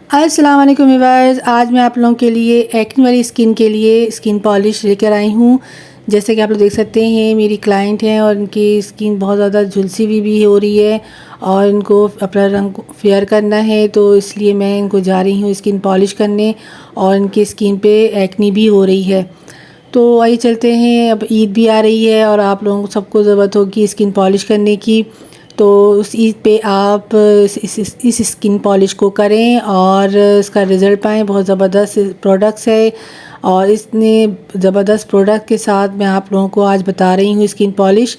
अस्सलाम वालेकुम व्यूअर्स। आज मैं आप लोगों के लिए एक्ने वाली स्किन के लिए स्किन पॉलिश लेकर आई हूँ। जैसे कि आप लोग देख सकते हैं मेरी क्लाइंट हैं और इनकी स्किन बहुत ज़्यादा झुलसी भी हो रही है और इनको अपना रंग फेयर करना है, तो इसलिए मैं इनको जा रही हूँ स्किन पॉलिश करने और इनकी स्किन पे एक्ने भी हो रही है। तो आइए चलते हैं, अब ईद भी आ रही है और आप लोगों को सबको ज़रूरत होगी स्किन पॉलिश करने की। तो उस ईद पे आप इस स्किन पॉलिश को करें और इसका रिज़ल्ट पाएँ। बहुत ज़बरदस्त प्रोडक्ट्स है और इतने ज़बरदस्त प्रोडक्ट के साथ मैं आप लोगों को आज बता रही हूँ स्किन पॉलिश।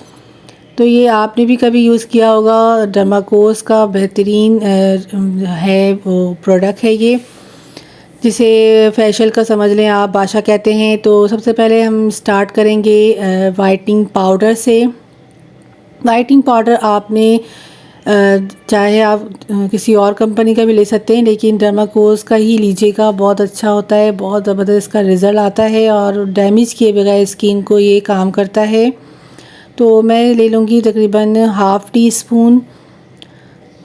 तो ये आपने भी कभी यूज़ किया होगा, डर्माकोस का बेहतरीन है वो प्रोडक्ट है ये, जिसे फेशियल का समझ लें आप, बादशाह कहते हैं। तो सबसे पहले हम स्टार्ट करेंगे वाइटनिंग पाउडर से। वाइटनिंग पाउडर आपने चाहे आप किसी और कंपनी का भी ले सकते हैं, लेकिन डर्माकोस का ही लीजिएगा, बहुत अच्छा होता है, बहुत ज़बरदस्त इसका रिज़ल्ट आता है और डैमेज किए बगैर स्किन को ये काम करता है। तो मैं ले लूँगी तकरीबन हाफ़ टी स्पून।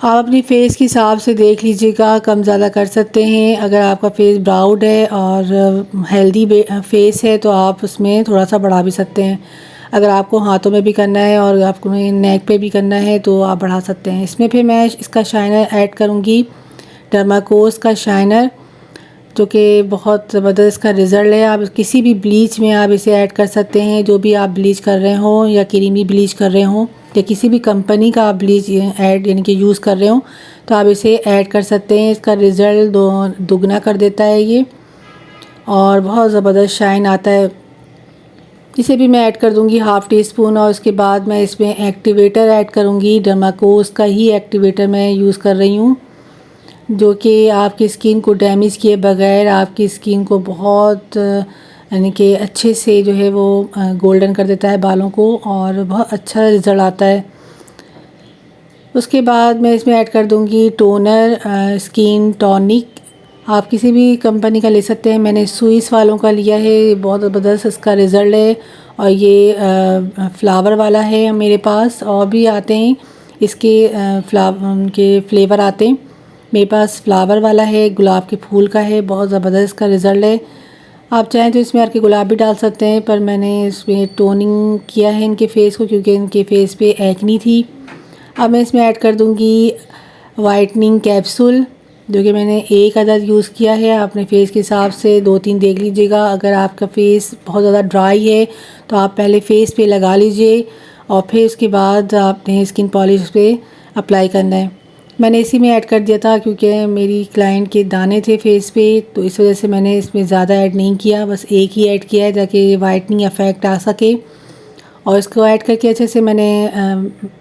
आप अपनी फ़ेस के हिसाब से देख लीजिएगा, कम ज़्यादा कर सकते हैं। अगर आपका फ़ेस ब्राउन है और हेल्दी फ़ेस है तो आप उसमें थोड़ा सा बढ़ा भी सकते हैं। अगर आपको हाथों में भी करना है और आपको नेक पे भी करना है तो आप बढ़ा सकते हैं। इसमें फिर मैं इसका शाइनर ऐड करूँगी, डर्माकोस का शाइनर, जो कि बहुत ज़बरदस्त इसका रिज़ल्ट है। आप किसी भी ब्लीच में आप इसे ऐड कर सकते हैं, जो भी आप ब्लीच कर रहे हों या क्रीमी ब्लीच कर रहे हों या किसी भी कंपनी का आप ब्लीच ऐड यानी कि यूज़ कर रहे हो तो आप इसे ऐड कर सकते हैं। इसका रिज़ल्ट दुगना कर देता है ये और बहुत ज़बरदस्त शाइन आता है। इसे भी मैं ऐड कर दूंगी हाफ़ टी स्पून और उसके बाद मैं इसमें एक्टिवेटर ऐड करूंगी। डर्माकोस का ही एक्टिवेटर मैं यूज़ कर रही हूँ, जो कि आपकी स्किन को डैमेज किए बगैर आपकी स्किन को बहुत यानी कि अच्छे से जो है वो गोल्डन कर देता है बालों को और बहुत अच्छा रिज़ल्ट आता है। उसके बाद मैं इसमें ऐड कर दूंगी टोनर, स्किन टॉनिक। आप किसी भी कंपनी का ले सकते हैं, मैंने स्विस वालों का लिया है, बहुत ज़बरदस्त इसका रिज़ल्ट है। और ये फ्लावर वाला है मेरे पास, और भी आते हैं इसके के फ्लेवर आते हैं। मेरे पास फ्लावर वाला है, गुलाब के फूल का है, बहुत ज़बरदस्त इसका रिज़ल्ट है। आप चाहें तो इसमें हल्के गुलाब भी डाल सकते हैं, पर मैंने इसमें टोनिंग किया है इनके फ़ेस को क्योंकि इनके फ़ेस पे एक्नी थी। अब मैं इसमें ऐड कर दूंगी वाइटनिंग कैप्सूल, जो कि मैंने एक अदद यूज़ किया है। अपने फ़ेस के हिसाब से 2-3 देख लीजिएगा। अगर आपका फ़ेस बहुत ज़्यादा ड्राई है तो आप पहले फ़ेस पे लगा लीजिए और फिर उसके बाद आपने स्किन पॉलिश पे अप्लाई करना है। मैंने इसी में ऐड कर दिया था क्योंकि मेरी क्लाइंट के दाने थे फेस पे, तो इस वजह से मैंने इसमें ज़्यादा ऐड नहीं किया, बस एक ही ऐड किया है ताकि वाइटनिंग इफ़ेक्ट आ सके। और इसको ऐड करके अच्छे से मैंने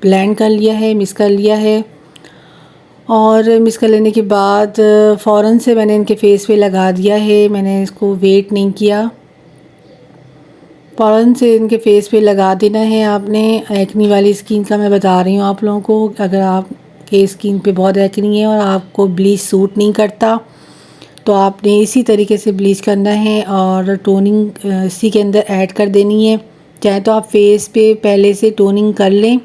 ब्लेंड कर लिया है, मिक्स कर लिया है। और मिक्स कर लेने के बाद फ़ौरन से मैंने इनके फ़ेस पे लगा दिया है, मैंने इसको वेट नहीं किया, फ़ौरन से इनके फ़ेस पे लगा देना है आपने। एक्नी वाली स्किन का मैं बता रही हूँ आप लोगों को। अगर आपके स्किन पे बहुत एक्नी है और आपको ब्लीच सूट नहीं करता तो आपने इसी तरीके से ब्लीच करना है और टोनिंग इसी के अंदर ऐड कर देनी है। चाहे तो आप फेस पे पहले से टोनिंग कर लें,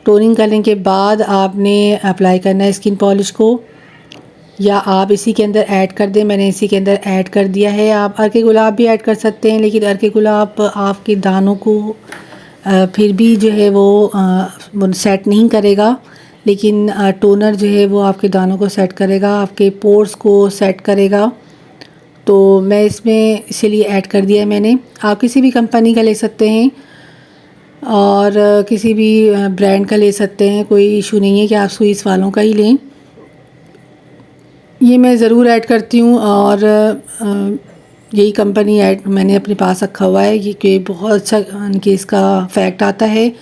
टोनिंग करने के बाद आपने अप्लाई करना है स्किन पॉलिश को, या आप इसी के अंदर ऐड कर दें। मैंने इसी के अंदर ऐड कर दिया है। आप अर्के गुलाब भी ऐड कर सकते हैं, लेकिन अर्के गुलाब आपके दानों को फिर भी जो है वो सेट नहीं करेगा, लेकिन टोनर जो है वो आपके दानों को सेट करेगा, आपके पोर्स को सेट करेगा। तो मैं इसमें इसीलिए ऐड कर दिया है मैंने। आप किसी भी कंपनी का ले सकते हैं और किसी भी ब्रांड का ले सकते हैं, कोई इशू नहीं है कि आप स्विस वालों का ही लें। ये मैं ज़रूर ऐड करती हूँ और यही कंपनी ऐड मैंने अपने पास रखा हुआ है, ये कि बहुत अच्छा इनके इसका फैक्ट आता है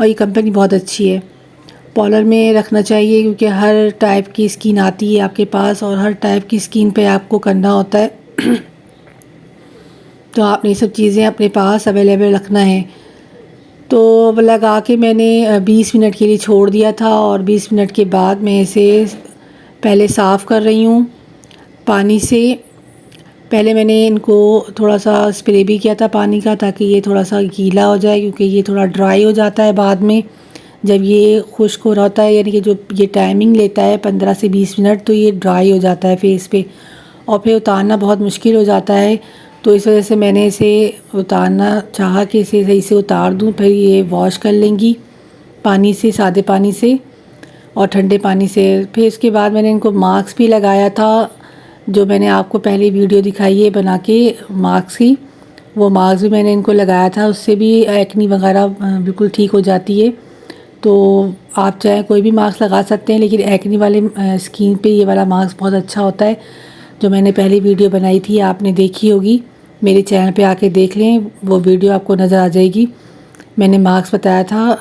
और ये कंपनी बहुत अच्छी है। पॉलर में रखना चाहिए क्योंकि हर टाइप की स्किन आती है आपके पास और हर टाइप की स्किन पे आपको करना होता है तो आपने ये सब चीज़ें अपने पास अवेलेबल रखना है। तो लगा के मैंने 20 मिनट के लिए छोड़ दिया था और 20 मिनट के बाद मैं इसे पहले साफ़ कर रही हूँ पानी से। पहले मैंने इनको थोड़ा सा स्प्रे भी किया था पानी का, ताकि ये थोड़ा सा गीला हो जाए क्योंकि ये थोड़ा ड्राई हो जाता है बाद में जब ये खुश्क हो रहा होता है, यानी कि जो ये टाइमिंग लेता है 15 से 20 मिनट, तो ये ड्राई हो जाता है फेस पे और फिर उतारना बहुत मुश्किल हो जाता है। तो इस वजह से मैंने इसे उतारना चाहा कि इसे सही से उतार दूँ। फिर ये वॉश कर लेंगी पानी से, सादे पानी से और ठंडे पानी से। फिर इसके बाद मैंने इनको मास्क भी लगाया था, जो मैंने आपको पहले वीडियो दिखाई है बना के मास्क की, वो मास्क भी मैंने इनको लगाया था। उससे भी एक्नी वगैरह बिल्कुल ठीक हो जाती है। तो आप चाहे कोई भी मास्क लगा सकते हैं, लेकिन एक्नी वाले स्किन पे ये वाला मास्क बहुत अच्छा होता है, जो मैंने पहले वीडियो बनाई थी, आपने देखी होगी। मेरे चैनल पे आके देख लें, वो वीडियो आपको नज़र आ जाएगी। मैंने मास्क बताया था,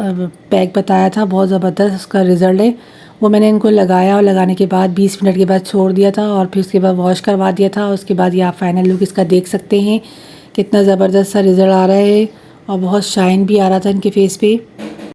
पैक बताया था, बहुत ज़बरदस्त उसका रिज़ल्ट है। वो मैंने इनको लगाया और लगाने के बाद 20 मिनट के बाद छोड़ दिया था और फिर उसके बाद वॉश करवा दिया था। उसके बाद ये आप फाइनल लुक इसका देख सकते हैं, कितना ज़बरदस्त सा रिज़ल्ट आ रहा है और बहुत शाइन भी आ रहा था इनके फेस पे।